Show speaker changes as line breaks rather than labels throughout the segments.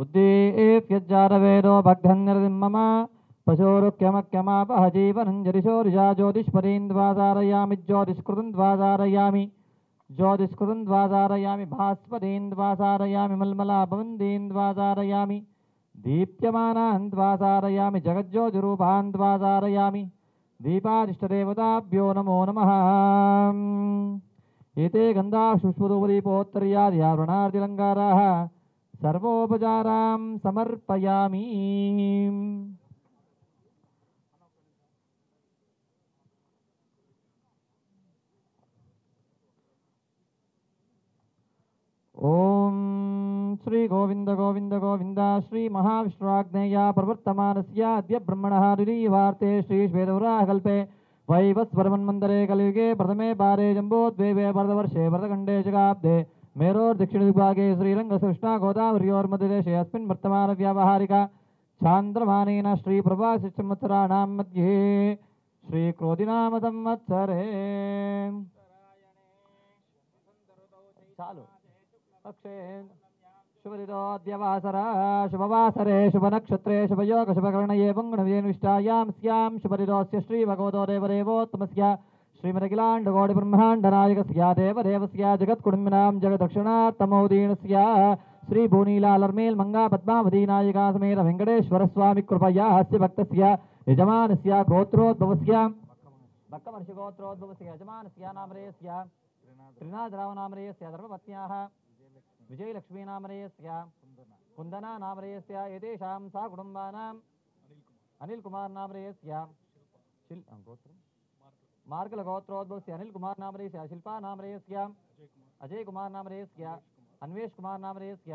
उद्दीप्यज्जातवेदो भग्धन्निर्दिमम पशोरुक्यमक्यमापह जीवनञ्जरिशोरिजा ज्योतिष्पदीन्द्वासारयामि ज्योतिष्कृतन्द्वासारयामि ज्योतिष्कृतन्द्वासारयामि भास्पदीन्द्वासारयामि मल्मलाभवन्दीन्द्वासारयामि दीप्यमानान्द्वासारयामि जगज्योतिरूपान्द्वासारयामि दीपादिष्टदेवताभ्यो नमो नमः। एते गन्धाशुष्वदोपदीपोत्तर्यादिवृणार्तिलङ्काराः सर्वोपचारां समर्पयामि। ओम श्री गोविंद गोविंद गोविंद श्री महाविष्णुराज्ञया प्रवर्तमानस्य अद्य ब्रह्मणः द्वितीयवार्ते श्री श्वेतवराहकल्पे वैवस्वरमन्वन्तरे कलियुगे प्रथमे पारे जम्बोद्वीपे भरतवर्षे भरतखण्डे शकाब्दे मेरोर्दक्षिणदिग्भागे श्रीरङ्गकृष्णा गोदावर्योर्मध्यदेशे अस्मिन् वर्तमानव्यावहारिक चान्द्रमानेन श्रीप्रभासंवत्सराणां मध्ये श्रीक्रोधिनाम संवत्सरे चालू अक्षय शुभदिनोऽद्यवासरा शुभवासरे शुभनक्षत्रे शुभयोग शुभकर्णये पुङ्गणविजयनिष्ठायां स्यां शुभदिनोऽस्य श्रीभगवतो देवदेवोत्तमस्य श्रीमदखिलाण्डकोटिब्रह्माण्डनायकस्य देवदेवस्य जगत्कुटुम्बिनां जगदक्षिणात्तमोदीनस्य श्रीभूनीलालर्मेल् मङ्गा पद्मावती नायिका समेत वेङ्कटेश्वरस्वामि कृपया अस्य भक्तस्य यजमानस्य गोत्रोद्भवस्य भक्तमर्षिगोत्रोद्भवस्य यजमानस्य नामरेयस्य त्रिनाथरावनामरेयस्य धर्मपत्न्याः विजयलक्ष्मीनामरेयस्य कुन्दना नामरेयस्य एतेषां सा कुटुम्बानाम् अनिलकुमारनामरेयस्य मार्गलगोत्रोद्भवस्य अनिलकुमारनामरेयस्य शिल्पानामरेयस्य अजयकुमारनामरेयस्य अन्वेशकुमारनामरेयस्य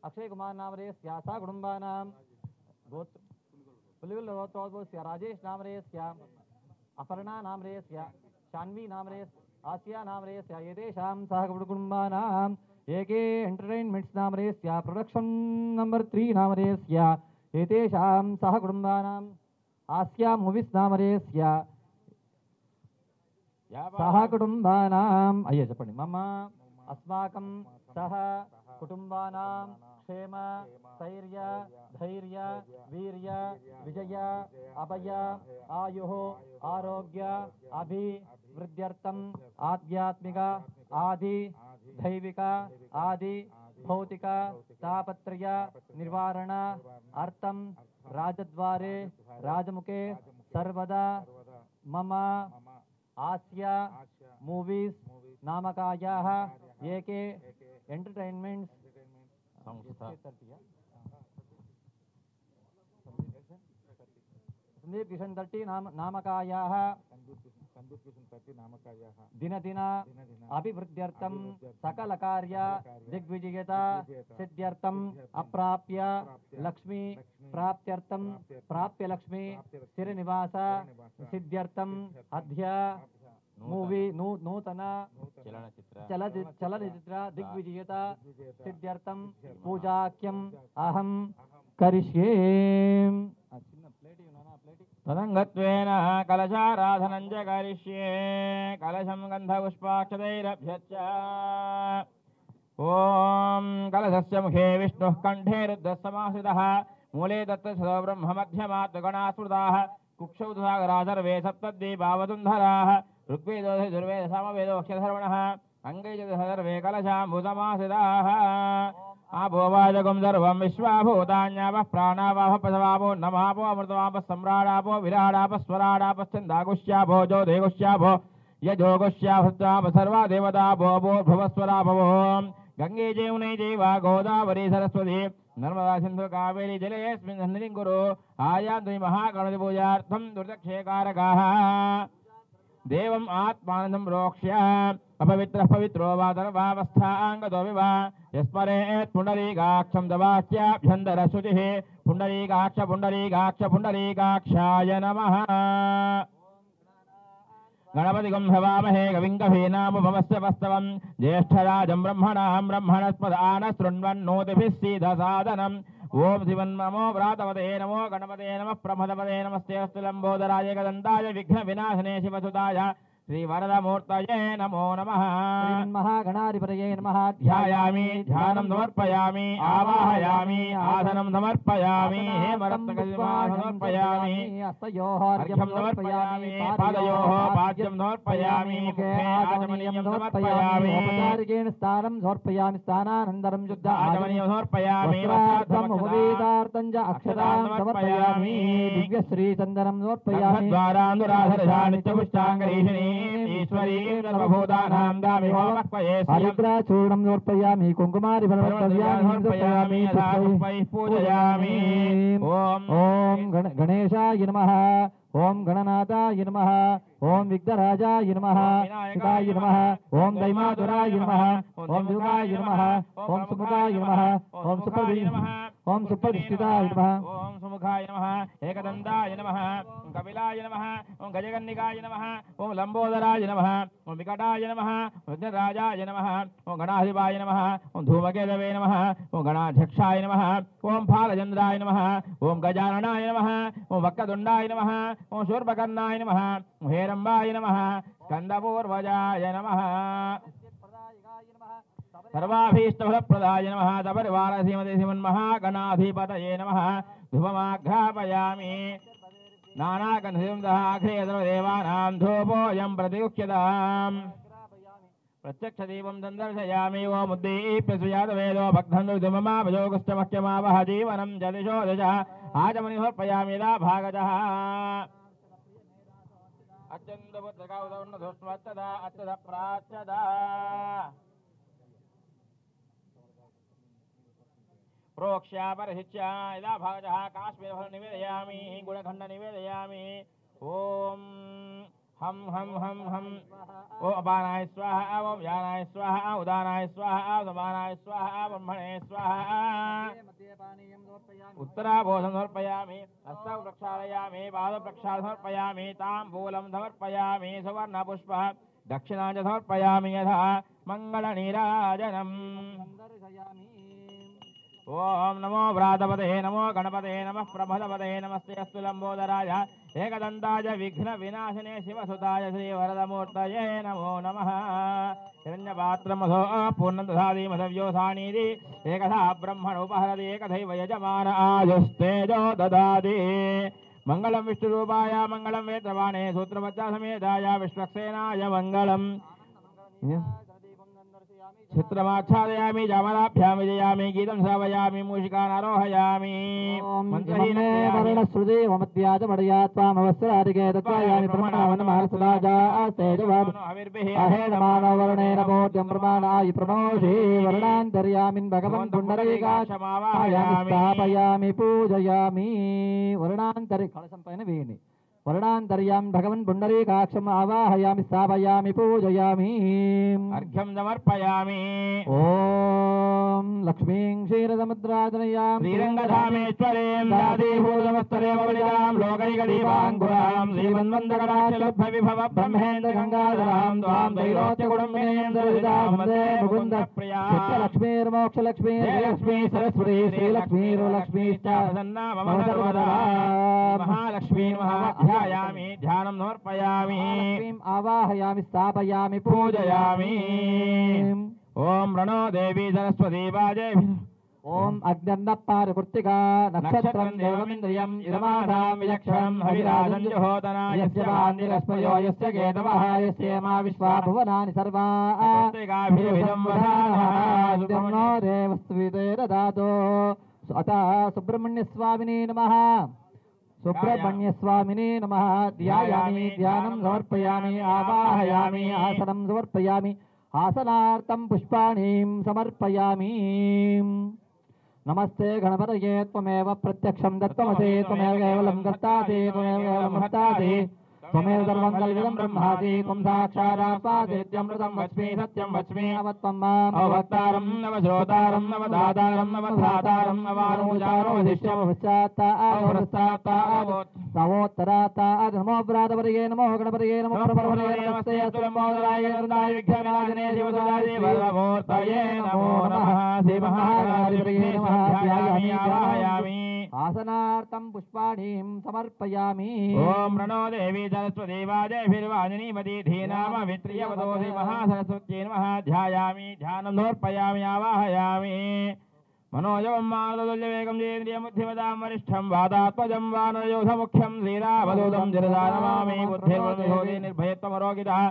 अक्षयकुमारनामरेयस्य सा कुटुम्बानां पुलिगोत्रोद्भवस्य राजेशनामरेयस्य अपर्णानामरेयस्य शान्वीनामरेयस्य आसियानामरेयस्य एतेषां सह कुटुम्बानाम् एके एंटरटेनमेंट्स नामरेयस्य प्रोडक्शन नंबर 3 नामरेयस्य एतेषां सह कुटुम्बानाम् आसिया मूवीज नामरेयस्य सह कुटुम्बानाम् अय्य चप्पंడి मम अस्माकं सह कुटुम्बानां क्षेम स्थैर्य धैर्य वीर्य विजय अभय आयुः आरोग्य अभिवृद्ध्यर्थम् आध्यात्मिक आदि दैविक आदि भौतिक तापत्रय निवारण अर्थम राजद्वारे राजमुखे सर्वदा मम आस्या मूवीज नामकायाः एके एंटरटेनमेंट्स संदीप किशन 30 नामकायाः दिन दिन अभिवृद्ध्यर्थम सकल कार्य दिग्विजयता सिद्ध्यर्थम अप्राप्य लक्ष्मी प्राप्त्यर्थम प्राप्य लक्ष्मी स्थिरनिवास सिद्ध्यर्थम अद्य मूवी नूतन चलचित्र दिग्विजयता सिद्ध्यर्थम पूजाख्यम अहम करिष्ये। तदंगत्वेन कलशाराधनं च करिष्ये। कलशं गन्धपुष्पाक्षतैरभ्यच्च ओम कलशस्य मुखे विष्णुः कंठे रुद्रः समाश्रितः मूले दत्तच्छदो ब्रह्म मध्यमात् गणाः स्मृताः कुक्षौ सागरा सर्वे सप्तद्वीपावसुन्धराः ऋग्वेदो यजुर्वेद सामवेदोऽक्षरधर्मणः अङ्गै च सर्वे कलशाम्बुसमाश्रिताः आपोवाचकं सर्वं विश्वाभूतान्यापः प्राणावापः पशवापो नमापो अमृतवापः सम्राडापो विराडापः स्वराडापश्चन्दागुष्यापो ज्योतिगुष्यापो यजोगुष्याभृताप सर्वा देवतापो भूर्भुवस्वरापवो गंगे जमुने चैव गोदावरी सरस्वती नर्मदा सिन्धु कावेरी जलेऽस्मिन् सन्निधिं कुरु आयान्ति महागणपति पूजार्थं दुर्दक्षेकारकाः देवम् आत्मानं प्रोक्ष्य अपवित्रः पवित्रो वा सर्वावस्थाङ्गतो विवा यस्मरेत् पुण्डरीकाक्षं दवाक्याभ्यन्तरशुचिः पुण्डरीकाक्ष पुण्डरीकाक्ष पुण्डरीकाक्षाय नमः। गणपतिगं हवामहे कविं कवीनामुपमस्य वस्तवं ज्येष्ठराजं ब्रह्मणां ब्रह्मणस्पदानशृण्वन्नोतिभिः सीदसादनम् ओं शिवन्नमो व्रातपते नमो गणपते नमः प्रमदपते नमस्ते अस्तु लम्बोदराय कदन्ताय विघ्नविनाशने शिवसुताय
श्रीवरदमूर्तये नमो नमः
श्रीमन्महागणाधिपतये नमः
ध्यायामि ध्यानं समर्पयामि आवाहयामि आसनं समर्पयामि हेमरत्नकलिमासनं समर्पयामि
हस्तयोः
अर्घ्यं समर्पयामि पादयोः पाद्यं समर्पयामि मुखे आचमनीयं समर्पयामि
औपचारिकेण स्नानं समर्पयामि स्नानानन्तरं शुद्ध
आचमनीयं समर्पयामि
वस्त्रार्थम् उपवेदार्थं च अक्षतां समर्पयामि दिव्यश्रीचन्दनं समर्पयामि
द्वारानुराधरशा नित्यपुष्टाङ्गरीषिणी ईश्वरी सर्वभूतानां दामि होमक्वये
हरिद्राचूर्णं समर्पयामि कुङ्कुमादिफलमर्पयामि
पूजयामि
ॐ गणेशाय नमः ओम गणनाथाय नमः ओम विघ्नराजाय नमः शिवाय नमः ओम दैमातुराय नमः ओम युगाय नमः ओम सुमुखाय नमः ओम सुप्रतिष्ठिताय नमः
ओम सुमुखाय नमः एकदन्ताय नमः ओम कपिलाय नमः ओम गजकन्निकाय नमः ओम लंबोदराय नमः ओम विकटाय नमः ओम विघ्नराजाय नमः ओम गणाधिपाय नमः ओम धूमकेतवे नमः ओम गणाध्यक्षाय नमः ओम फालचन्द्राय नमः ओम गजाननाय नमः ओम वक्रतुण्डाय नमः ओम शूर्पकर्णाय नमः ओम हेरम्बाय नमः स्कन्दपूर्वजाय नमः सर्वाभीष्टफलप्रदाय नमः सपरिवार श्रीमते श्रीमन्महागणाधिपतये नमः धूपमाघ्रापयामि नानागन्धयुक्तः देवानां धूपोऽयं प्रतियुक्यताम् प्रत्यक्षदीपं दर्शयामि वो मुद्दीप्य सुजातवेदो भग्धनुर्धुममाभजोगुष्टमख्यमावह जीवनं जलिशो दशः आचमनि समर्पयामि यदा भागजः अत्यन्तपुत्रकौदौर्णधुष्मत्तदा अत्यध प्राच्यदा प्रोक्ष्या परशिच्या यदा भागजः काश्मीरफलं निवेदयामि गुणखण्ड निवेदयामि ॐ हम हम हम हम ओ अपानाय स्वाहा ओम यानाय स्वाहा उदानाय स्वाहा समानाय स्वाहा ब्रह्मणे स्वाहा उत्तराभोधं समर्पयामि हस्तौ प्रक्षालयामि पादौ प्रक्षालनं समर्पयामि ताम्बूलं समर्पयामि सुवर्णपुष्पः दक्षिणां च समर्पयामि यथा मङ्गलनीराजनम् ओम नमो व्रातपते नमो गणपते नमः प्रभदपते नमस्ते अस्तु लंबोदराय एकदन्ताय विघ्न विनाशिने शिवसुताय श्रीवरदमूर्तये नमो नमः हिरण्यपात्रमधो पूर्णं दधाति मधव्योसानीति एकधा ब्रह्मणोपहरति एकथैव यजमान आयुस्तेजो ददाति मंगलम विष्णुरूपाय मंगलम वेत्रवाणे सूत्रवच्चा समेताय विश्वक्सेनाय मंगलम चित्रमाच्छादयामि जामलाभ्यां विजयामि गीतं श्रावयामि मूषिकानारोहयामि
वर्णश्रुति ममत्याज मडया त्वामवस्त्रादिके तत्त्वायामि प्रमाणवन्नमहर्षराजा आस्तेजवान् अहेणमानवर्णेन बोध्यं प्रमाणाय प्रणोषे वर्णान्तर्यामिन् भगवन् पुण्डरीकाक्षमावाहयामि स्थापयामि पूजयामि वर्णान्तरि कलशं वेणि वर्णान्तर्यां भगवन् पुण्डरीकाक्षम् आवाहयामि स्थापयामि पूजयामि
अर्घ्यं समर्पयामि
ॐ लक्ष्मीं क्षीरसमुद्राजनयां
श्रीरङ्गधामेश्वरीं दासीभूतमस्तरेवलितां लोकैकदीपाङ्कुरां श्रीमन्वन्दकटाक्षलब्धविभव ब्रह्मेन्द्रगङ्गाधरां द्वां त्रैलोक्यकुटुम्बिनीं दर्शितां वन्दे मुकुन्दप्रियां
चित्तलक्ष्मीर्मोक्षलक्ष्मी लक्ष्मी सरस्वती श्रीलक्ष्मीर्लक्ष्मीश्च प्रसन्ना मम सर्वदा
महालक्ष्मीं महाध्यायामि ध्यानं समर्पयामि
लक्ष्मीम् आवाहयामि स्थापयामि
पूजयामि ओम रणो देवी सरस्वती वाजे
ओम अग्निर्नपारकृत्तिका नक्षत्रं देवमिन्द्रियम् इदमासां विचक्षणं हविराजं जुहोतना यस्य वान्दिरस्मयो यस्य केतवः यस्य मा विश्वा भुवनानि सर्वाभिर्विदं वदामः देवस्त्विते ददातो अतः सुब्रह्मण्यस्वामिने नमः सुब्रह्मण्यस्वामिने नमः ध्यायामि ध्यानं समर्पयामि आवाहयामि आसनं समर्पयामि आसनार्थं पुष्पाणीं समर्पयामि नमस्ते गणपतये त्वमेव प्रत्यक्षं दत्तमसे त्वमेव केवलं कर्तासि त्वमेव केवलं भर्तासि त्वमेव सर्वं कल्पितं ब्रह्मासि त्वं साक्षादात्मादित्यमृतं वच्मि सत्यं वच्मि अवत्वं माम्
अवक्तारं नवश्रोतारं नवदातारं नवधातारं
नवोत्तरात् नमो व्रातपतये नमो गणपतये नमो प्रभवये नमस्ते अस्तुलम्बोदराय वृन्दाय विघ्नविनाशिने शिवसुताय वरदमूर्तये नमो नमः श्रीमहागणाधिपतये नमः ध्यायामि आवाहयामि आसनार्थं पुष्पाणीं समर्पयामि
ओम प्रणो देवी सरस्वती वाजयभिर्वाजिनीमती धीनाम वित्रियवदोषि महासरस्वत्यै नमः ध्यायामि ध्यानं समर्पयामि आवाहयामि मनोजवं मानदुल्यवेगं जेन्द्रियमुद्धिमतां वरिष्ठं वादात्मजं वानरयोधमुख्यं श्रीरामदूतं जरदा नमामि बुद्धिर्मोदे निर्भयत्वमरोगितः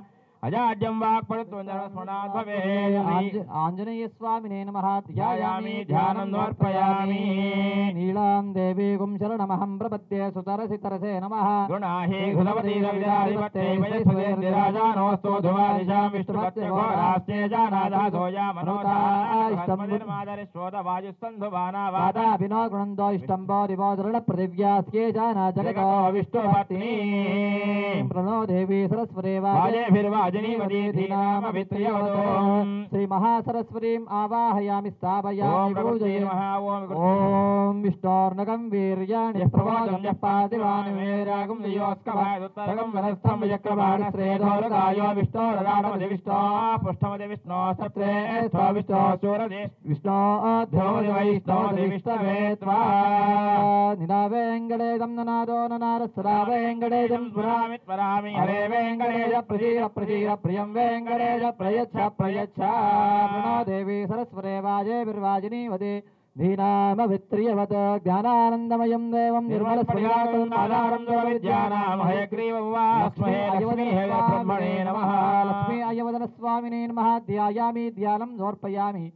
अजाड्यं वाक्परित्वञ्जनस्मरणात् भवेत्
आञ्जनेय स्वामिने नमः
ध्यायामि ध्यानं समर्पयामि
नीलां देवीं शरणमहं प्रपद्ये सुतरसि तरसे नमः
गुणाहि घृतवती रविदाधिपत्ये वयस्वदेन्द्रिराजानोऽस्तु धुमादिशां विष्णुपत्ये घोरास्ते जानादः सोया मनोताष्टमादरिश्रोतवायुस्तन्धुवाना
वादाभिनो गुणन्दो इष्टम्बो दिवो दृढपृथिव्यास्ये जाना जगतो विष्णुपत्नी प्रणो देवी सरस्वती
वाजेभिर्वाजिनीमती धीनाम वित्रियवदो
श्री महासरस्वतीम् आवाहयामि स्थापयामि पूजयामि ॐ विष्णोर्नगं वीर्याणि प्रबोधं यः पातिवानि मेरागं दियोस्कभायदुत्तरगं वनस्थं विचक्रवाणश्रेधोरगायो विष्णोरगाढमदि विष्णो पृष्ठमदि विष्णो सत्रे स्व विष्णो चोरदे विष्णो ध्योमदि वैष्णवदि विष्णवे त्वा निनावेङ्कटेशं ननादो ननारसदा वेङ्कटेशं स्मरामि हरे वेङ्कटेश प्रजीव प्रजीव प्रियं वेङ्कटेश प्रयच्छ प्रयच्छ प्रणो देवी सरस्वते वाजेभिर्वाजिनीवदे धीनामभित्रियवत् ज्ञानानन्दमयं देवं निर्मलस्फटिकाकारं विद्यानां हयग्रीवं वास्महे ब्रह्मणे नमः लक्ष्मी अयवदनस्वामिने नमः ध्यायामि ध्यानं समर्पयामि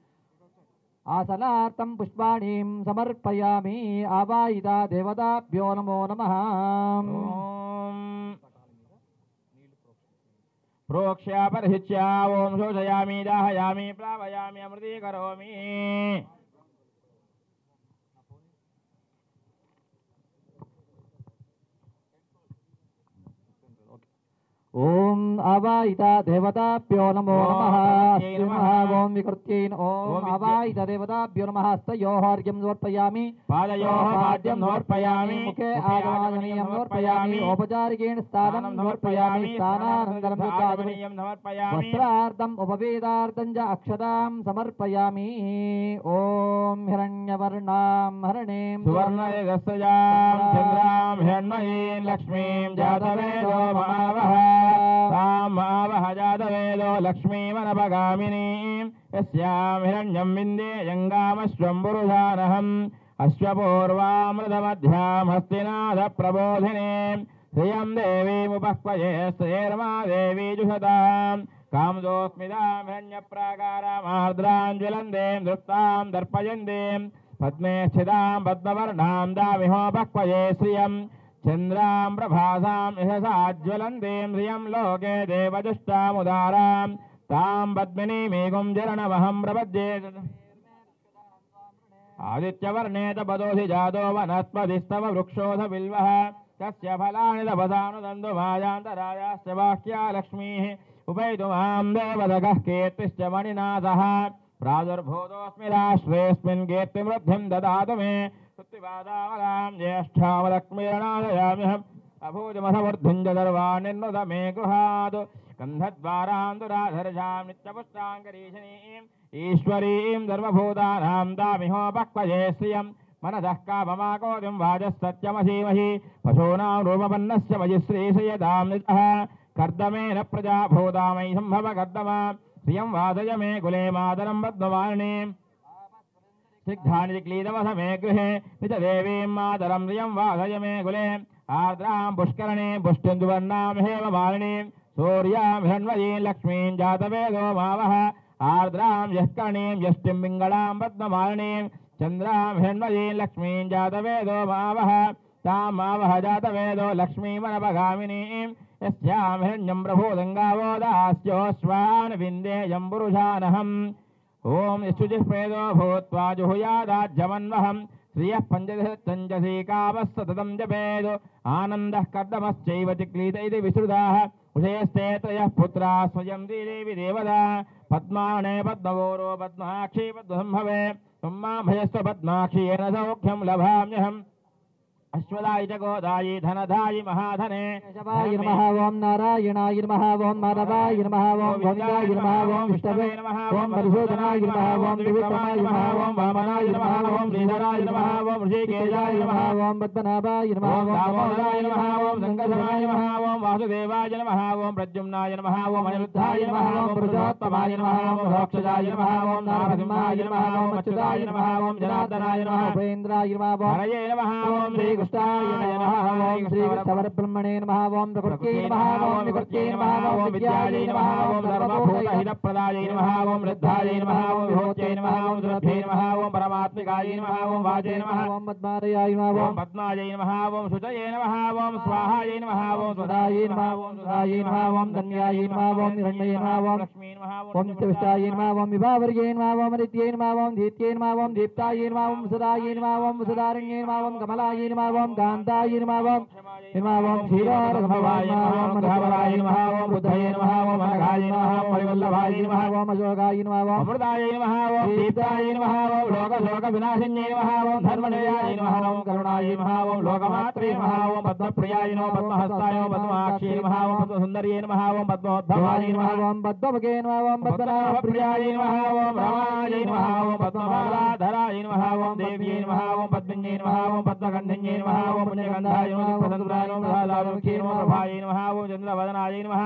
आसनार्थं पुष्पाणीं समर्पयामि आवाहिता देवताभ्यो नमो नमः प्रोक्ष्या परहिच्या ओम शोषयामि दाहयामि प्लावयामि अमृतीकरोमि ओम आवाहिता देवताभ्यो नमो नमः ओम विकृत्यै ओम आवाहिता देवताभ्यो नमः हस्तयोः अर्घ्यं समर्पयामि पादयोः पाद्यं समर्पयामि मुखे आगमनीयं समर्पयामि औपचारिकेण स्थानं समर्पयामि स्थानानन्तरं शुद्धागमनीयं समर्पयामि वस्त्रार्थम् उपवेदार्थं च अक्षतां समर्पयामि ओम हिरण्यवर्णां हरणीं सुवर्णयगस्सजां चन्द्रां हिरण्मयीं लक्ष्मीं जातवेदो महावः तामावह जातवेदो लक्ष्मीमनपगामिनीं यस्यां हिरण्यं विन्देयङ्गामश्वं पुरुषानहम् अश्वपूर्वामृतमध्यां हस्तिनाथप्रबोधिनीं श्रियं देवीमुपह्वये श्रीर्मा देवी जुषतां कामदोस्मितां हिरण्यप्राकारामार्द्रां ज्वलन्तीं दृप्तां दर्पयन्तीं पद्मे स्थितां पद्मवर्णां दामिहोपह्वये श्रियं चन्द्रां प्रभासां यशसाज्वलन्तीं श्रियं लोके देवजुष्टामुदारां तां पद्मिनीमेघं जरणमहं प्रपद्ये आदित्यवर्णे तपदोऽधि जातो वनस्पतिस्तव वृक्षोऽध बिल्वः तस्य फलानि तपसानुदन्तुमायान्तरायाश्च बाह्या लक्ष्मीः उपैतुमां देवदगः कीर्तिश्च मणिनाथः प्रादुर्भूतोऽस्मि राष्ट्रेऽस्मिन् कीर्तिवृद्धिं ददातु मे स्तुतिपादामलां ज्येष्ठामलक्ष्मीरणादयाम्यहम् अभूजमसमूर्धुञ्ज सर्वाणिर्नुत मे गृहात् गन्धद्वारान्तुराधर्षां नित्यपुष्टाङ्गरीशनीम् ईश्वरीं सर्वभूतानां दामिहोपह्वये श्रियं मनसः काममाकोतिं वाजः पशूनां रूपपन्नस्य मयि श्रीश्रियतां नितः कर्दमेन प्रजा भूतामयि सम्भव कर्दमा श्रियं वादय मे कुले मातरं पद्मवारिणीं सिद्धानि क्लीदवसमे गृहे निजदेवीं मातरं श्रियं वादय मे कुले आर्द्रां पुष्करणे पुष्टिन्दुवर्णां हेममालिनीं सूर्यां हिरण्मयीं लक्ष्मीं जातवेदो मावः आर्द्रां यष्कर्णीं यष्टिं पिङ्गळां पद्ममालिनीं चन्द्रां हिरण्मयीं लक्ष्मीं जातवेदो मावः तां मावः जातवेदो लक्ष्मीमनपगामिनीं यस्यां हिरण्यं प्रभूदङ्गावो दास्योऽश्वान् विन्देयं पुरुषानहम् ॐ यशुजिष्पेदो भूत्वा जुहुयादाज्यमन्वहम् श्रियः पञ्चदशञ्चसीकावः सततं जपेदो आनन्दः कर्दमश्चैव चिक्लीत इति विश्रुताः उषयस्ते त्रयः पुत्राः स्वयं देवी देवता पद्माणे पद्मवोरो पद्माक्षी पद्मसम्भवे त्वं मां भजस्व पद्माक्षी येन सौख्यं लभाम्यहम्
अश्वदाय च गोदाय धनधाय महाधने
केशवाय नमः ओम नारायणाय नमः ओम माधवाय नमः ओम गोविन्दाय नमः ओम विष्णवे नमः ओम मधुसूदनाय नमः ओम त्रिविक्रमाय नमः ओम वामनाय नमः ओम श्रीधराय नमः ओम ऋषिकेशाय नमः ओम पद्मनाभाय नमः ओम दामोदराय नमः ओम संकर्षणाय नमः ओम वासुदेवाय नमः ओम प्रद्युम्नाय नमः ओम अनिरुद्धाय नमः ओम पुरुषोत्तमाय नमः ओम मोक्षदाय नमः ओम नारसिंहाय नमः ओम अच्युताय नमः ओम जनार्दनाय नमः उपेन्द्राय नमः ओम हरये नमः ओम श्रीकृष्णाय नमः ओम श्रीकृष्णपरब्रह्मणे नमः ओम प्रकृत्यै नमः ओम विकृत्यै नमः ओम विद्यायै नमः ओम सर्वभूतहितप्रदायै नमः ओम वृद्धायै नमः ओम विभूत्यै नमः ओम द्रव्यै नमः ओम परमात्मिकायै नमः ओम वाचे नमः ओम पद्मारयाय नमः ओम पद्मायै नमः ओम शुचये नमः ओम स्वाहायै नमः ओम स्वदायै नमः ओम सुधायै नमः ओम धन्यायै नमः ओम हिरण्यै नमः ओम लक्ष्मी नमः ओम नित्यविष्टायै नमः ओम विभावर्यै नमः ओम नित्यै नमः ओम दीत्यै नमः ओम दीप्तायै नमः ओम सुधायै नमः ओम सुधारण्यै नमः ओम कमलायै नमः ओम कान्तायै नमः ओम क्षीरारघभवाय नमः ओम मधुवराय नमः ओम बुद्धये नमः ओम अनघाय नमः ओम हरिवल्लभाय नमः ओम अशोकाय नमः ओम अमृताय नमः ओम दीप्ताय नमः ओम लोकविनाशिन्यै नमः ओम धर्मजयाय नमः ओम करुणाय नमः ओम लोकमात्रे नमः ओम पद्मप्रियाय नमः पद्महस्ताय नमः पद्माक्षी नमः ओम पद्मसुन्दर्ये नमः ओम पद्मोद्भवाय नमः ओम पद्मभगे नमः ओम पद्मनाभप्रियाय नमः ओम रमाय नमः ओम पद्ममालाधराय नमः ओम देव्यै नमः ओम पद्मिन्यै नमः ओम पद्मगन्धिन्यै नमः ओम पुण्यगन्धाय नमः प्रसन्नाय नमः प्रसादाय नमः प्रभाय नमः ओम चन्द्रवदनाय नमः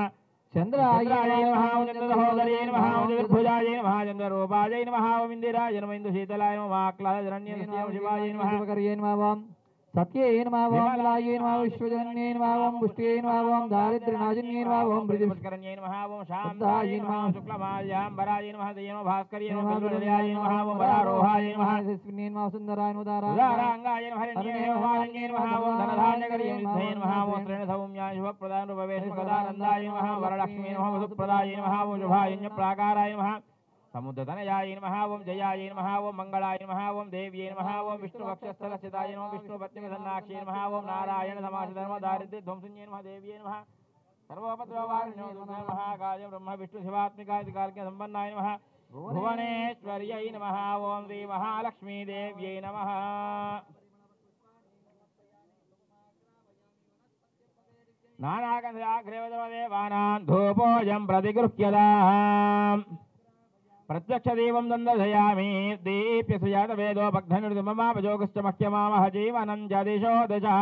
चन्द्राय नमः ओम चन्द्रसहोदर्यै नमः ओम चतुर्भुजाय नमः चन्द्ररूपाय नमः ओम इन्दिराय नमः इन्दुशीतलाय नमः आक्लादजरण्ये शिवाय नमः शिवकर्ये नमः ओम सत्यै नमः ओम लायै नमः विश्वजनन्यै नमः ओम पुष्ट्यै नमः ओम दारिद्र्यनाशिन्यै नमः ओम वृद्धिपुष्करण्यै नमः ओम शान्ताय नमः ओम शुक्लमाल्याम्बराय नमः दयेन भास्कर्ये नमः विद्याय नमः ओम वरारोहाय नमः यशस्विन्यै नमः सुन्दराय नमः उदारांगाय नमः हरण्ये नमः वारण्ये नमः ओम धनधान्यकर्ये नमः ओम श्रेणसौम्याय शुभप्रदाय रूपवेशमगदानन्दाय नमः वरलक्ष्मी नमः वसुप्रदाय नमः ओम शुभायज्ञप्राकाराय नमः समुद्रतनयाय नमः ओम जयाय नमः ओम मंगलाय नमः ओम देव्यै नमः ओम विष्णुवक्षस्थलस्थिताय नमः विष्णुपत्नीसन्नाक्ष्यै नमः ओम नारायण समासधर्म दारिद्र्य ध्वंसिन्यै नमः देव्यै नमः सर्वोपद्रववारिण्यो नमः गाय ब्रह्म विष्णु शिवात्मिकाय कालके संपन्नाय नमः भुवनेश्वर्यै नमः ओम श्री महालक्ष्मी देव्यै नमः नानागन्धाग्रेवदेवानां धूपोऽयं प्रतिगृह्यताम् प्रत्यक्षदेवं दन्दर्शयामि दीप्य सुजातवेदो भग्धनिर्ममापजोगश्च मह्यमामह जीवनं च दिशो दशः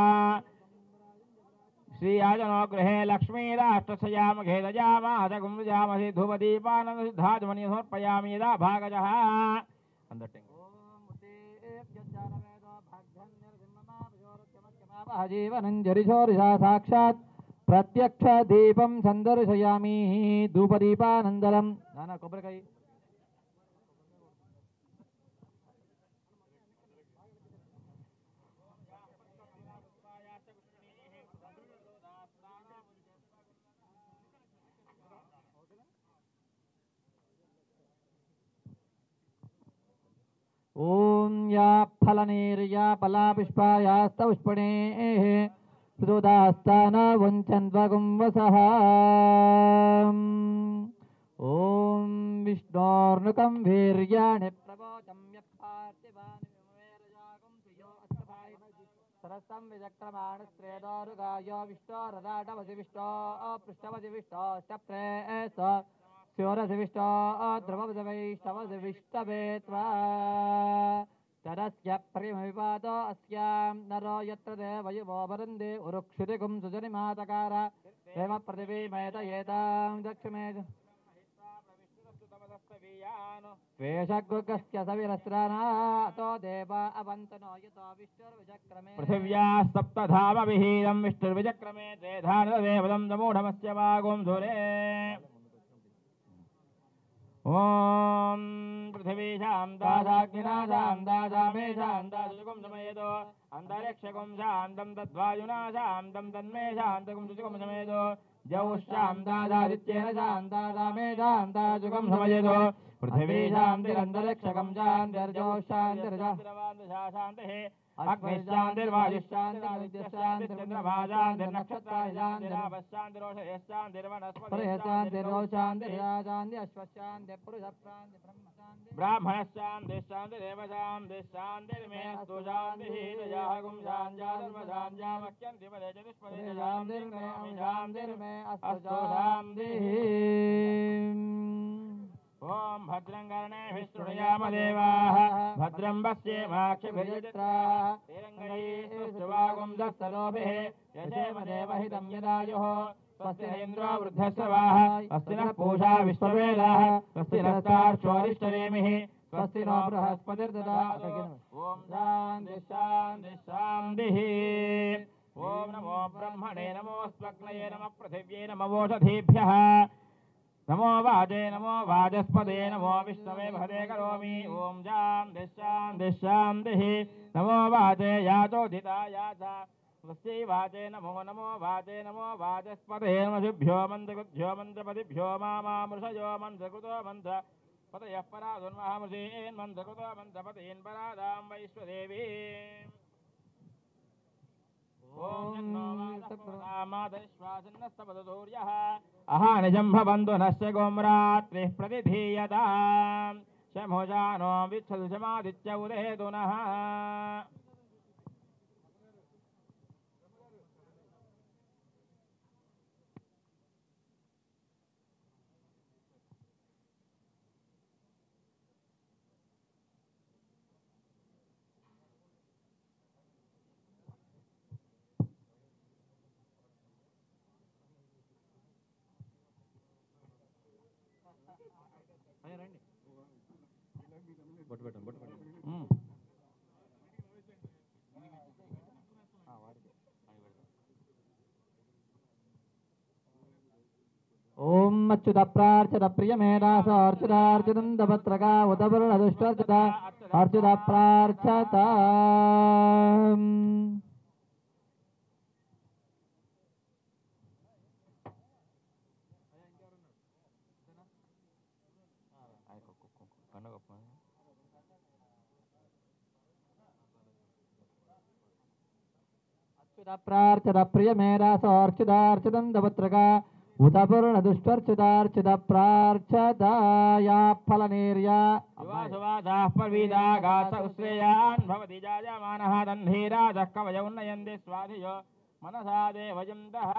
श्रीयाजनो गृहे लक्ष्मीराष्ट्रस्यामघे दजामाहतकुम्जामसि धूपदीपानन्दसिद्धाजमनि समर्पयामि यदा भागजः जीवनं जरिशोरिषा साक्षात् प्रत्यक्ष दीपं संदर्शयामि धूपदीपानन्दलं नाना कोबरकाई ओम या फलनेर्या फलापुष्पायास्तपुष्पणेः सुदास्तान वञ्चन्वगुंवसः ओम विष्णोर्नुकं वीर्याणि प्रवोचं यत्पार्थिवानिमेरजागं प्रियो अस्तभाय सरस्तं विचक्रमाणस्त्रेदोरुगायो विष्णोरदाटवसि विष्णो पृष्ठवसि विष्णो शप्रेस स्योरसिविष्टो ध्रुववैष्णवसिविष्टवे त्वा तरस्य प्रियमविपादो अस्यां नरो यत्र देवयुवो वरन्दे उरुक्षुतिकुं सुजनिमातकार हेम प्रतिभिमयतयेतां दक्षिणे त्वेषग्गस्य सविरस्रानातो देवा अवन्तनो यतो विष्णुर्विचक्रमे
पृथिव्याः सप्तधामविहीनं विष्णुर्विचक्रमे त्रेधानदेवदं दमूढमस्य वागुं धुरे ओम पृथिवी शान्ताग्निना शान्तामे शान्ताजुगुं समेतो अन्तरिक्षगुं शान्तं तद्वायुना शान्तं तन्मे शान्तगुं सुजुगुं समेतो जौश्चान्तादित्येन शान्तामे शान्ताजुगुं समेतो पृथिवी शान्तिरन्तरिक्षगं शान्तिर्जौश्चान्तिर्शान्तिः ओम भद्रं कर्णेभिः शृणुयाम देवाः भद्रं पश्येमाक्षभिर्यजत्राः तिरङ्गैस्तुष्टुवागुं दस्तनोभिः यशेम देवहितं यदायुः स्वस्ति न इन्द्रो वृद्धश्रवाः स्वस्ति नः पूषा विश्ववेदाः स्वस्ति नस्तार्क्ष्योऽरिष्टनेमिः स्वस्ति नो बृहस्पतिर्ददातु ॐ शान्तिः शान्तिः शान्तिः ॐ नमो ब्रह्मणे नमोऽस्त्वग्नये नमः पृथिव्यै नमो ओषधीभ्यः नमो वाजे नमो वाजस्पदे नमो विष्णवे भदे करोमि ओम शान्तिः शान्तिः शान्तिः नमो वाजे याचोदिता याचा स्वस्ति वाजे नमो नमो वाजे नमो वाजस्पदे नमः मन्त्रगुभ्यो मन्त्रपदिभ्यो मामामृषयो मन्त्रकृतो मन्त्र पतयः पराधुन्महामृषीन् मन्त्रकृतो मन्त्रपतीन् परादां वैश्वदेवी ओम मातरिश्वासन्नस्तपदसूर्यः अहानिजम्भबन्धु नस्य गोम्रात्रिः प्रतिधीयतां शमुजानो विच्छतु शमादित्य उदेतु नः
ओम अच्युत प्रार्चित प्रियमेधास अर्चितार्चितन्दपत्रका उदवर्णदुष्टर्चित अर्चित प्रार्चत प्रार्चित प्रियमेधास अर्चितार्चितन्दपत्रका उदवर्णदुष्टर्चितार्चित प्रार्चत या फलनेर्या
वासवादाः पर्वीदागास उश्रेयान् भवति जायमानः दन्धीराजः कवय उन्नयन्ति स्वाधियो मनसा देवयन्तः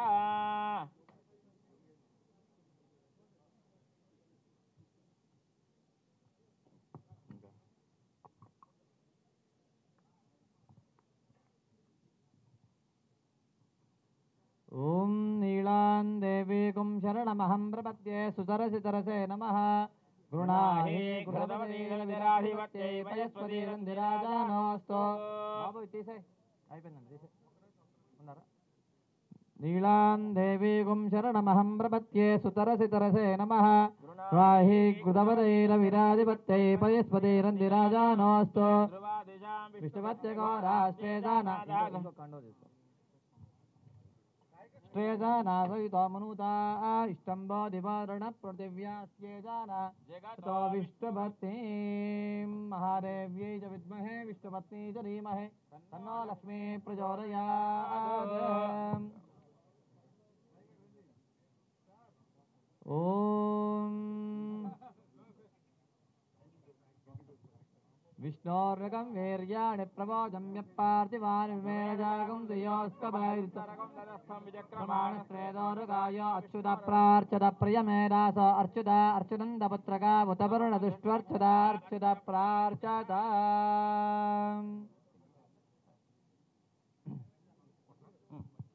ओम नीलां देवीकुं शरणमहं प्रपद्ये सुतरसितरसे नमः गृणाहि गृहदवनीलविराधिपत्यै पयस्पतिरन्धिराजानोऽस्तु बाबू తీసే అయిపోయిందండి తీసే ఉన్నారా नीलां देवीकुं शरणमहं प्रपद्ये सुतरसितरसे नमः गृणाहि गृहदवनीलविराधिपत्यै पयस्पतिरन्धिराजानोऽस्तु विष्णुपत्यगौरास्तेजानादागं कांडो श्रेजानासहितो मनुता इष्टम्बो दिवारण पृथिव्यास्येजाना जगतो विष्णुपत्नीं महादेव्यै च विद्महे विष्णुपत्नी च धीमहि तन्नो लक्ष्मी प्रचोदयात् ओम विष्णोर्गं वीर्याणि प्रबोधम्य पार्थिवान् विमेजागं दियोस्कभैर्तरकं अच्युत प्रार्चत प्रियमेधास अर्चित अर्चितन्दपत्रका उतवर्णदुष्ट्वर्चित अर्चित प्रार्चत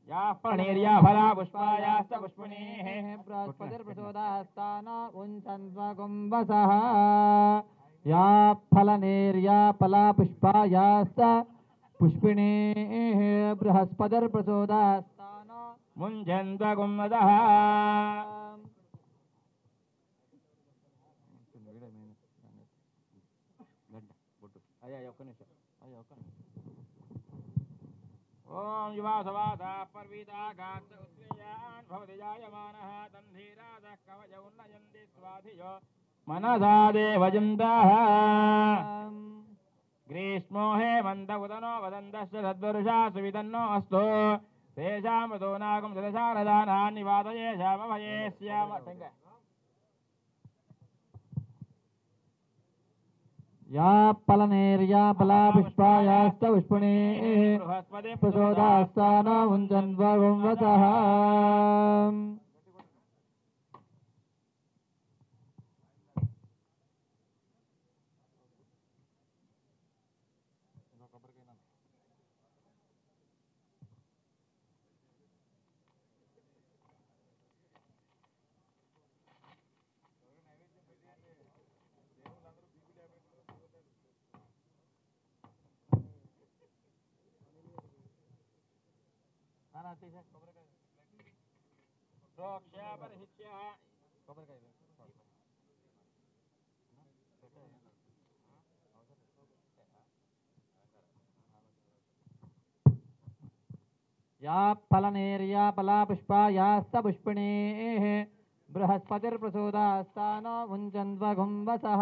या फणीर्या फला पुष्पायाश्च पुष्पिणीः
बृहस्पतिर्प्रचोदास्तान उञ्चन्त्वकुम्भसः या फलनेर्या फला पुष्पायाश्च पुष्पिणीः बृहस्पतिर्प्रचोदास्तान
मुञ्चन्त्वकुम्भसः ओम युवासवादाः पर्वीदागाश्च उत्क्रियान् भवति जायमानः दन्धीराजः कवच उन्नयन्ति स्वाधियो मनसा देवयन्तः ग्रीष्मो हेमन्त उदनो वदन्तश्च तद्वर्षा सुविदन्नो अस्तु तेषां ऋतूनागं दशशारदानान् निवादयेषामभये स्याम
या फलनेर्या फला पुष्पायास्त पुष्पणे प्रचोदास्तान मुञ्चन्वगुंवसः या फलनेर्या फला पुष्पायास्त पुष्पिणेः बृहस्पतिर्प्रचोदास्तान मुञ्चन्वगुंवसः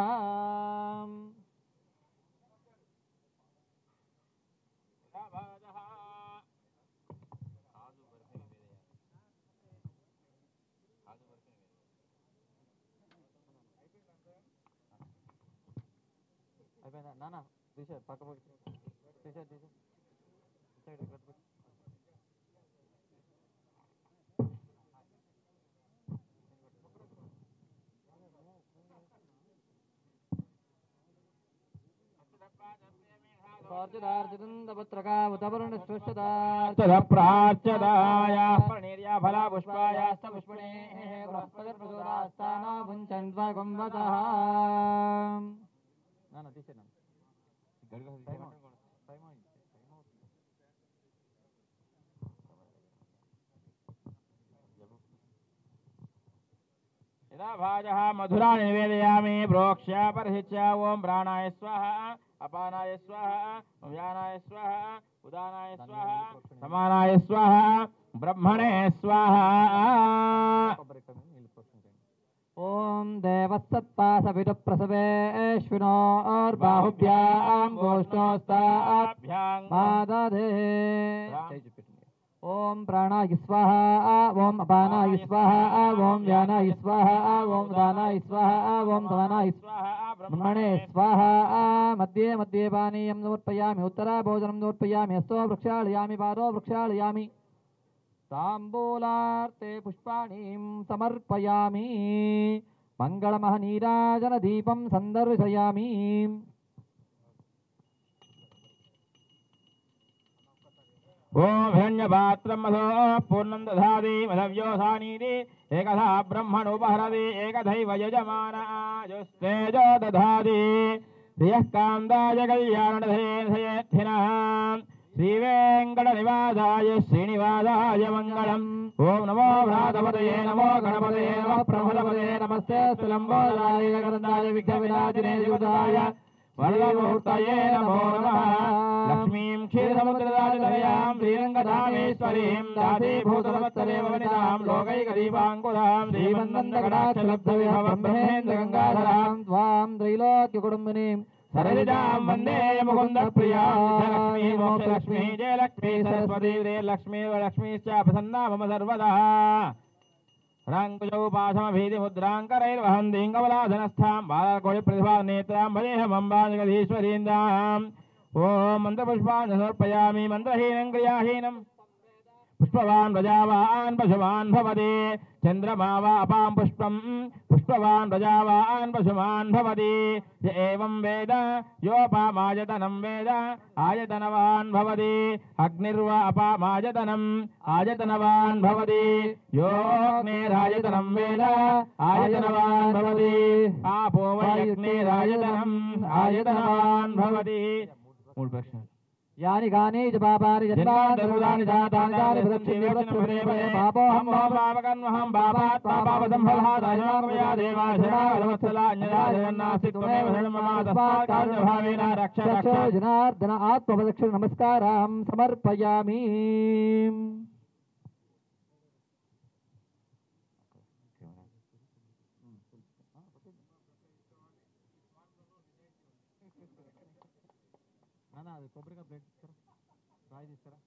నానా తీసే పక్క తీసే
प्रार्चदाया फलनेर्या फला पुष्पायास्त पुष्पणेः बृहस्पतिर्प्रचोदास्तान मुञ्चन्वगुंवसः
నానా తీసే
यदा भाजः मधुराणि निवेदयामि प्रोक्ष्य परहिच्य ओम प्राणाय स्वाहा अपानाय स्वाहा व्यानाय स्वाहा उदानाय स्वाहा समानाय स्वाहा ब्रह्मणे स्वाहा
ओम देवसत्पासविदुप्रसवेश्विनोर्बाहुभ्यां गोष्ठोस्ताभ्यां मादधे ओम प्राणाय स्वाहा ओम अपानाय स्वाहा ओम व्यानाय स्वाहा ओम उदानाय स्वाहा ओम समानाय स्वाहा ब्रह्मणे स्वाहा मध्ये मध्ये पानीयं समर्पयामि उत्तरा भोजनं समर्पयामि हस्तो वृक्षालयामि पादो वृक्षालयामि ताम्बूलार्ते पुष्पाणीं समर्पयामि मङ्गलमहनीराजनदीपं सन्दर्शयामि
ओम हिरण्यपात्रं मधो पूर्णं दधाति मधव्योसानीति एकधा ब्रह्मणोपहरति एकधैव यजमानायुस्तेजो दधाति धियः कान्दाय कल्याणधेयेत्थिनः श्रीवेङ्कटनिवासाय श्रीनिवासाय मङ्गलम् ओम नमो भ्रातपतये नमो गणपतये नमः प्रमदपतये नमस्ते सुलम्बोदराय गगनदाय विघ्नविनाशिने युधाय वरदमुहूर्तये नमो नमः लक्ष्मीं क्षीरसमुद्रराजतनयां श्रीरङ्गधामेश्वरीं दासीभूतवत्सलेव वनितां लोकैकदीपाङ्कुरां श्रीमन्नन्दकटाक्षलब्धविभवं ब्रह्मेन्द्रगङ्गाधरां त्वां त्रैलोक्यकुटुम्बिनीं सरलिजां वन्दे मुकुन्दप्रियां लक्ष्मी मोक्षलक्ष्मी जयलक्ष्मी सरस्वती लक्ष्मी लक्ष्मीश्च प्रसन्ना मम सर्वदा राङ्कुजौपासमभीतिमुद्राङ्करैर्वहन्तीं कमलाधनस्थां बालकोटिप्रतिभा नेत्रां भजेऽहमम्बाजगदीश्वरीन्द्राम् ॐ मन्त्रपुष्पाणि समर्पयामि मन्त्रहीनं क्रियाहीनं पुष्पवान् प्रजावान् पशुमान् भवति चन्द्रमा वा अपां पुष्पं पुष्पवान् प्रजावान् पशुमान् भवति य एवं वेद योपामायतनं वेद आयतनवान् भवति अग्निर्वा अपामायतनम् आयतनवान् भवति योऽग्नेरायतनं वेद आयतनवान् भवति आपो वै अग्नेरायतनम् आयतनवान् भवति मूल प्रश्न
यानि गानि च पापानि जन्मान्तर्गतानि जातानि तानि प्रदक्षिण्यवदक्षिणे पापोऽहं पापकर्महं पापात् पापापसम्भवादायमामया देवा शरणागतवत्सला अन्यदा जगन्नास्ति त्वमेव शरणं मम तस्मात् कारुण्यभावेन रक्ष रक्ष जनार्दन आत्मप्रदक्षिण नमस्कारां समर्पयामि అది కొబ్బరికాయ ప్లేట్ తీసుకురా, రాయి తీసుకురా.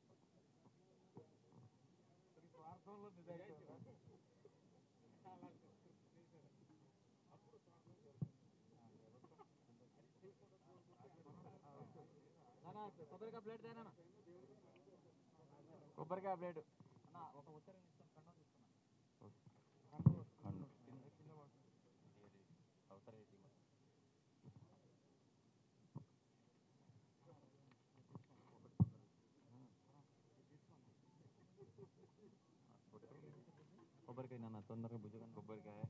కొబ్బరికాయ ప్లేట్ తేనా, కొబ్బరికాయ ప్లేట్ ఒక ఉత్తరం తీసుకొని కొబ్బరికాయ నాన్న తొందరగా భుజగం కొబ్బరికాయ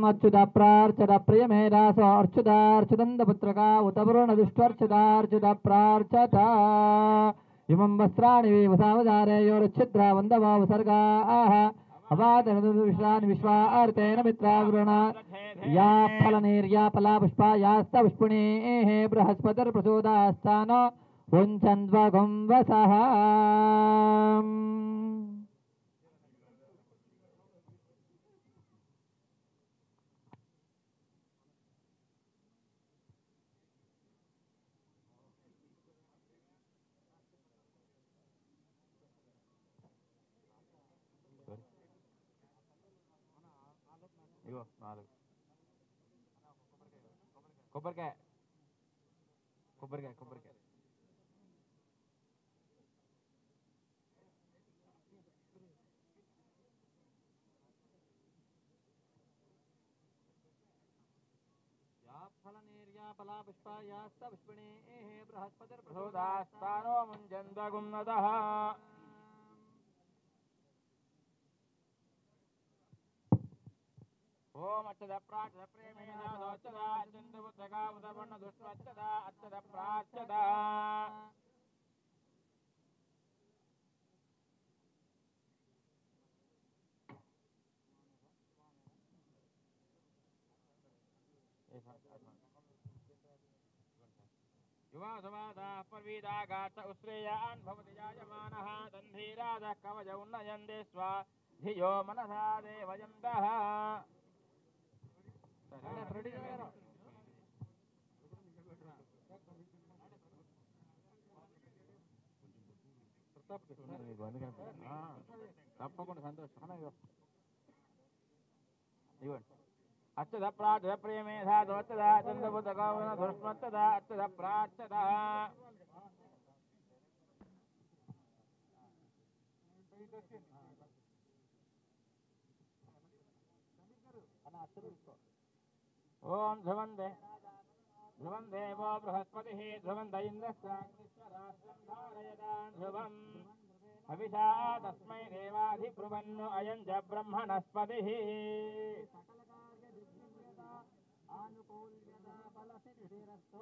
అచ్యుత ప్రార్చత ప్రియమేరాసో అర్చుతార్చుదందపుత్రకా ఉతవరుణ దుష్ట్వర్చుతార్చుత ప్రార్చత ఇమం వస్త్రాణి వసావదారేయోరుచ్ఛిద్రా వందవావ సర్గాః అవాదనదువిశ్వాని విశ్వార్తేన మిత్రావృణ యా ఫలనీర్యా ఫలా పుష్పా యాస్త పుష్పిణీః బృహస్పతిర్ప్రచోదాస్తానో ఉంచన్వగం వసః. ఇగో 4 కొబ్బరికాయ కొబ్బరికాయ కొబ్బరికాయ ఫలా పుష్పా యాస్త పుష్పిణీః బృహస్పతిర్ప్రచోదాస్తానో ముంచన్వగున్నదః. ఓం అచ్చద ప్రాచ్చద ప్రేమేణ దోచ్చద చంద్రపుత్రకా ఉదవర్ణ దుష్ట్వచ్చద అచ్చద ప్రాచ్చద. యువాసవాదాః పర్వీదాగాచ్చ ఉశ్రేయాన్ భవతి యాజమానః దంధీరాజः కవచ ఉన్నయందే స్వ ధియో మనసా దేవయంతః. తప్పకుండా సంతోషం. ఇవ్వండి. అచ్చద ప్రాచ్చద ప్రియమేధా దోచ్చద చంద్రపుత్రకా దుష్మత్తద అచ్చద ప్రాచ్చద. ఓం ధ్రువందే ధ్రువం దేవో బృహస్పతిః ధ్రువంద ఇంద్రస్యాగ్నిశ్వరాశ్రం ధారయతాన్ ధ్రువం హవిషా తస్మై దేవాధిబ్రువన్ అయం చ బ్రహ్మణస్పతిః.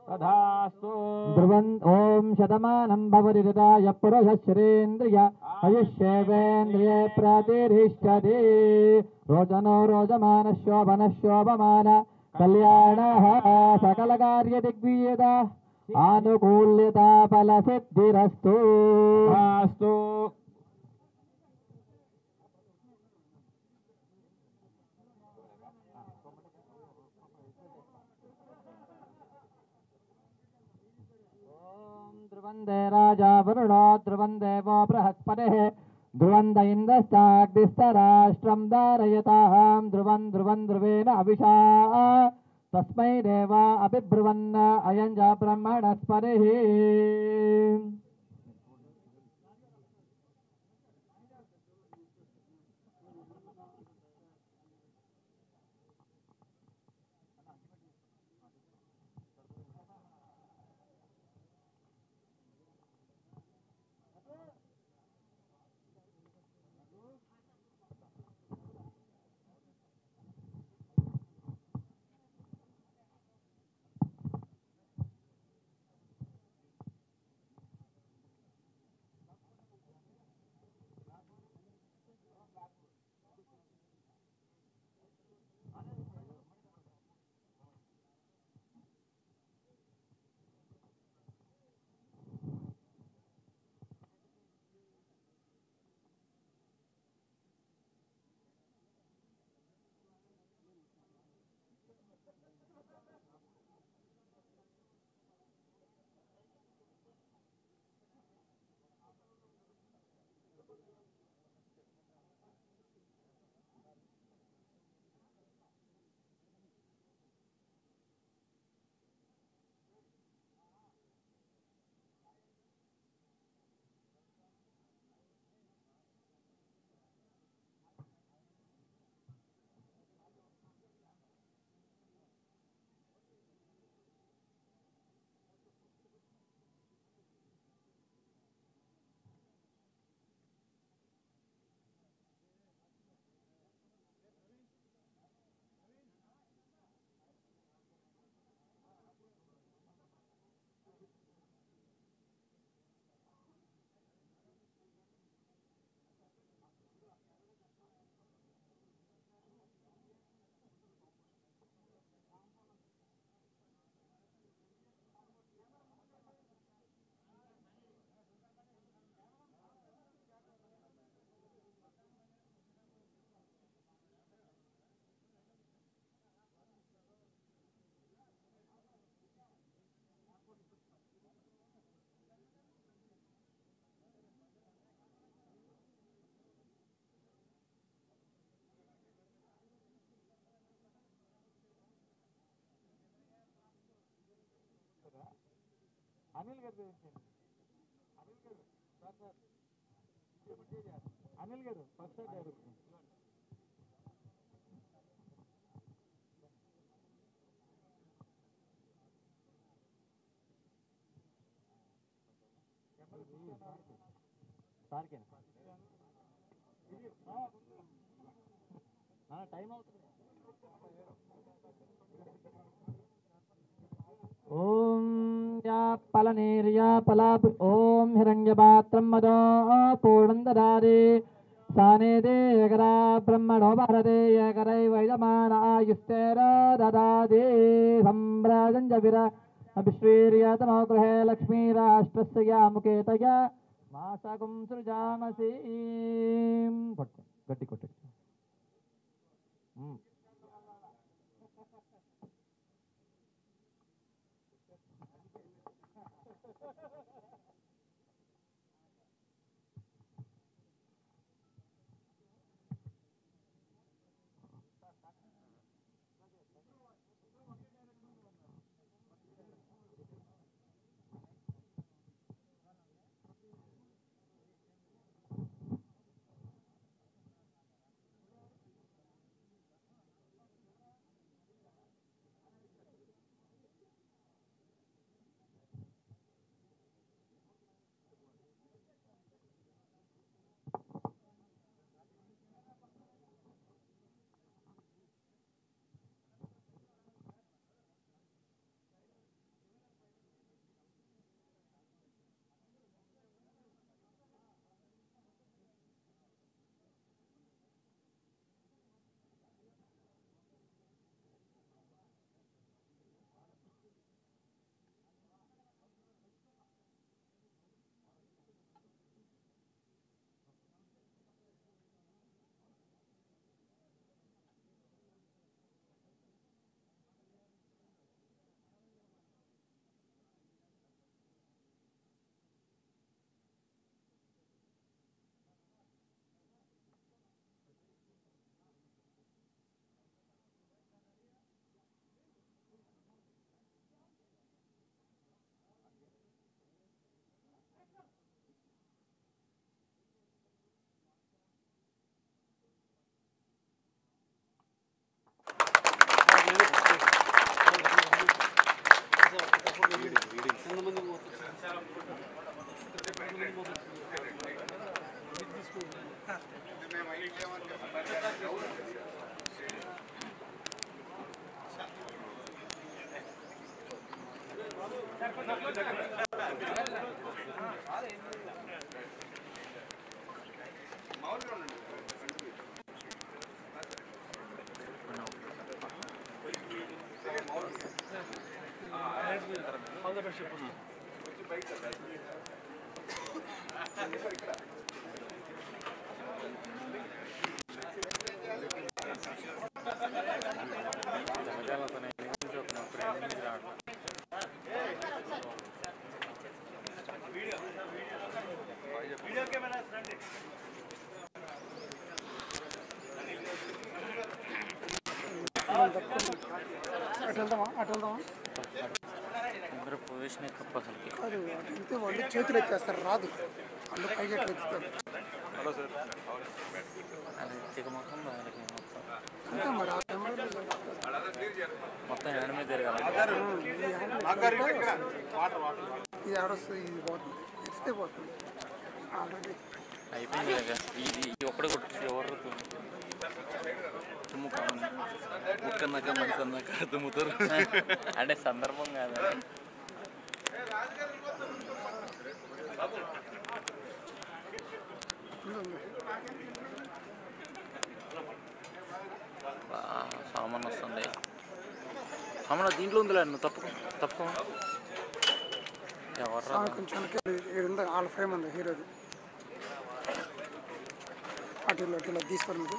తథాస్తు. ధ్రువం ఓం శతమానం భవతి తథాయ పురుషశ్రేంద్రియ ఆయుష్యేవేంద్రియే ప్రతిష్ఠతి. రోచనో రోచమాన శోభన శోభమాన కళ్యాణ సకల కార్య దిగ్విజేత ఆనుకూల్యత ఫల సిద్ధిరస్తు. ధ్రువందే రాజా వరుణో ధ్రువం దేవో బృహస్పతిః ధ్రువంద ఇంద్రస్తాగ్నిస్తరాష్ట్రం ధారయతాం ధ్రువం ధ్రువం ధ్రువేణ అవిషా తస్మై దేవా అభిబ్రువన్ అయం చ బ్రహ్మణస్పతిః. అనిల్ గారు అనిల్ గారు ఫస్ట్ డైరెక్ట్ సార్కే టైం అవుతుంది. ఓం పలనీర్యాపలాపి ఓం హిరణ్యపాత్రం మదో పూర్ణం దదారి సానేదే ఏకరా బ్రహ్మణో భారతే ఏకరై వైజమానాయుస్తేర దదాది సంభ్రాజం జవిర అభిశ్రీర్యతనో గృహే లక్ష్మీరాష్ట్రస్య యాముకేతయ మాసకం సృజామసి గట్టి కొట్టు.
కాదు అంతే వాళ్ళు చేతులు ఎత్తేస్తారు రాదు అందుకు పైకి ఎట్లా ఎత్తుతారు అంతే మరి ఆ టైంలో
మొత్తం హ్యాండ్ మీద తిరగాలి.
ఇది ఆడొస్తుంది ఇది పోతుంది ఎత్తితే పోతుంది ఆల్రెడీ
అయిపోయింది కదా. ఇది ఒక్కడే కొట్టి ఎవరు ముక్కన్నాక మనిషి అన్నాక తుమ్ముతారు అంటే సందర్భం కాదు. సామాన్ వస్తుంది. సామాన్ దీంట్లో ఉందిలే, నువ్వు తప్పుకో ఎవరు
కొంచెం వాళ్ళ ఫ్రేమ్ ఉంది హీరోది అటు తీసుకోండి మీరు.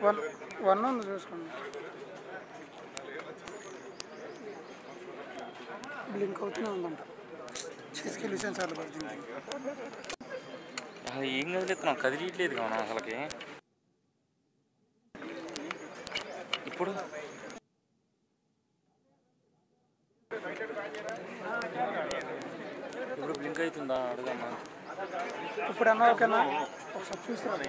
వన్ ఉంది చూసుకోండి. బ్లింక్ అవుతూనే ఉందంట. చేసుకెళ్ళి సెన్సార్లు పడుతుంది.
ఏం కదిలేస్తున్నాం, కదిలియట్లేదు కావున అసలుకి. ఇప్పుడు బ్లింక్ అవుతుందా అడుగమ్మా.
ఇప్పుడు అన్నా ఓకేనా? ఒకసారి చూస్తారా?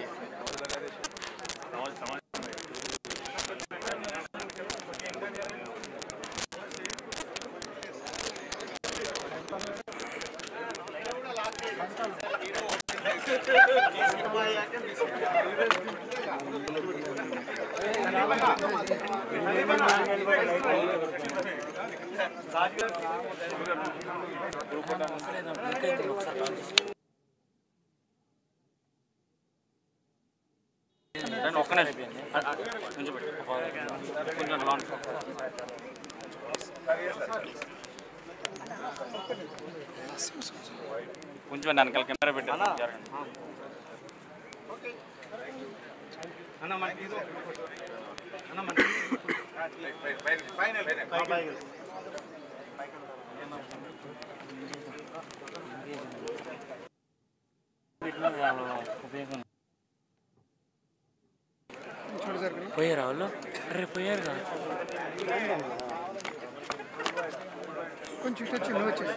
ఒక్కనే అయిపోయింది కొంచెం వెనకాల కెమెరా పెట్టాను. ఉపయోగం పోయారా వాళ్ళు? అరే పోయారు కదా.
కొంచెం ఇటు వచ్చి నువ్వు వచ్చేసి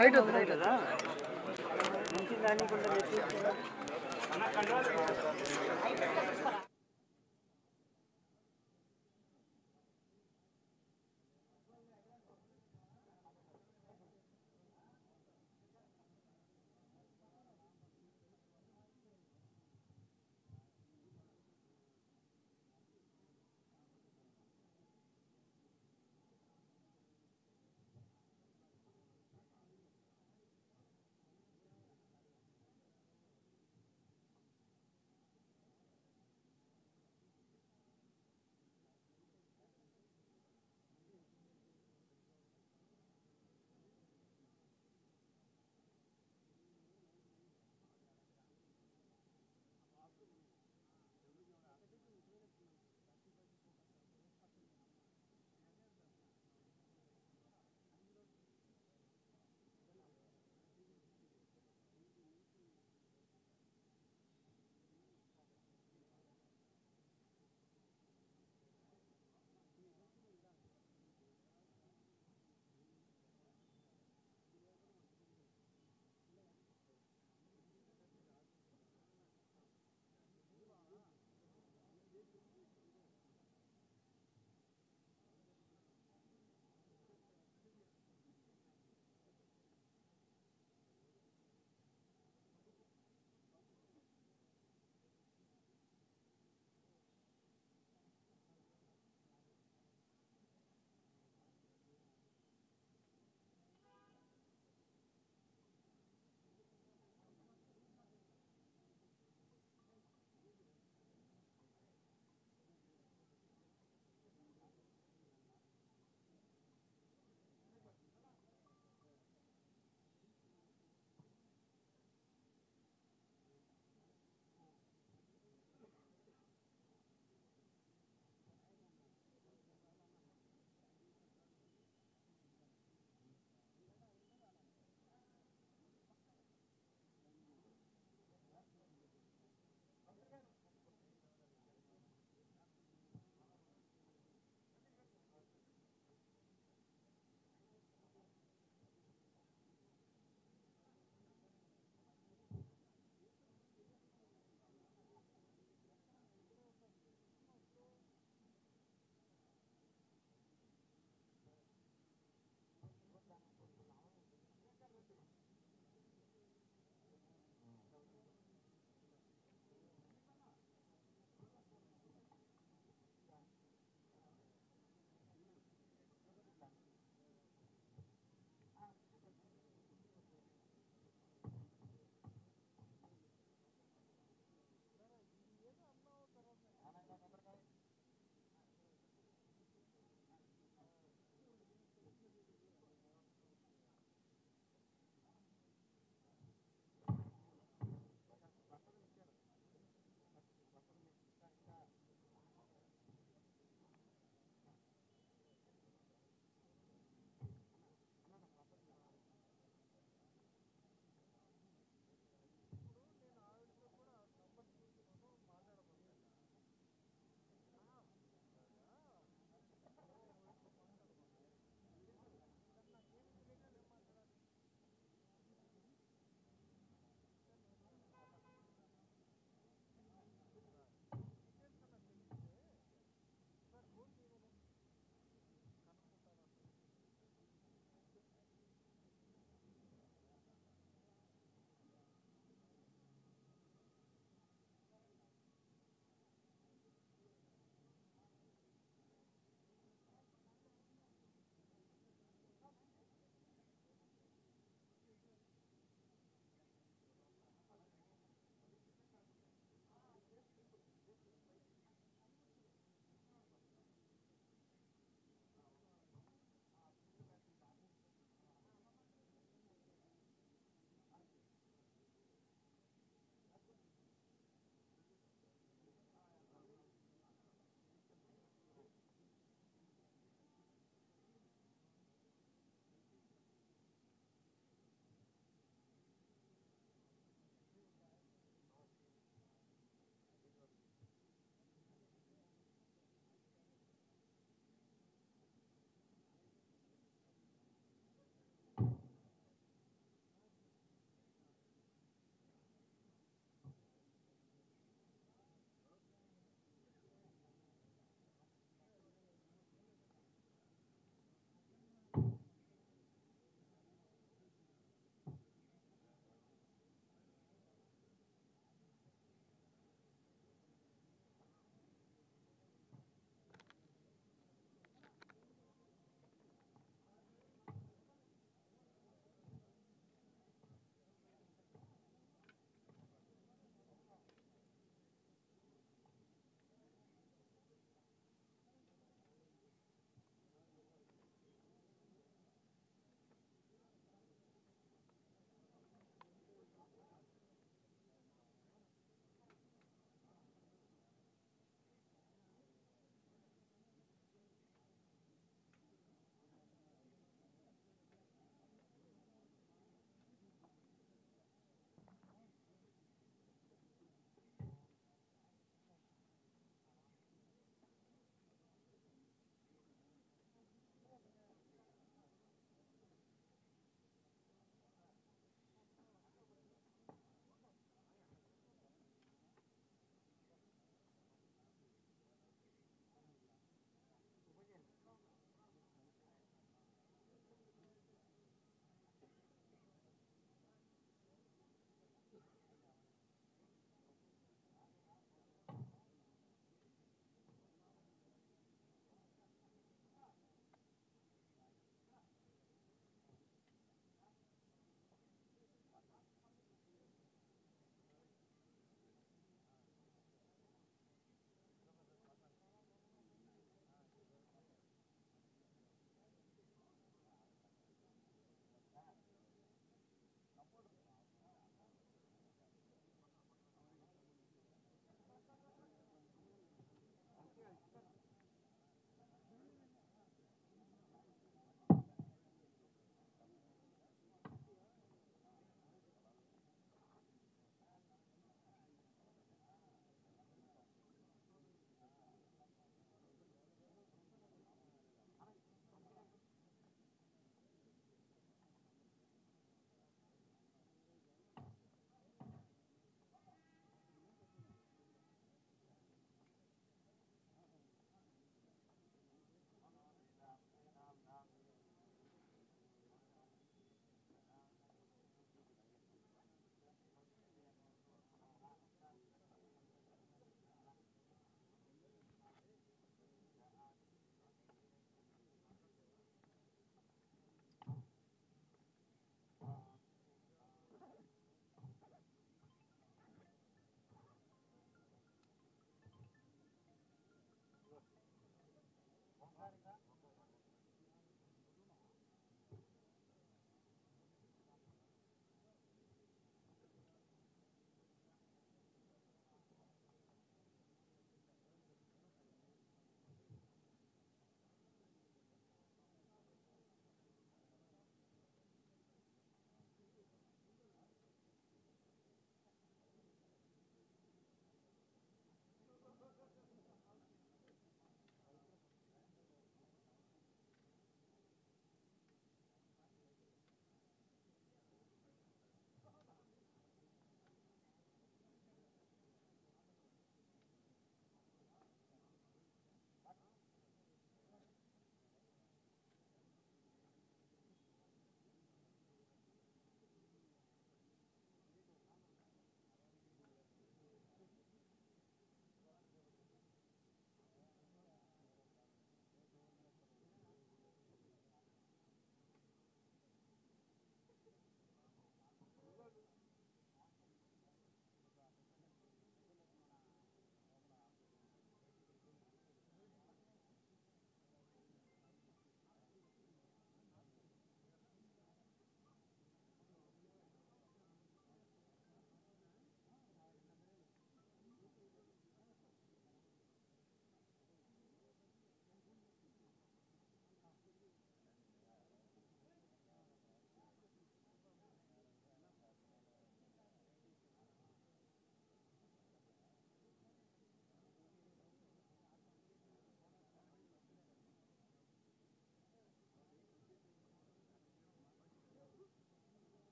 లైట్ వద్దు, లైట్ వద్దు. మంచి దాని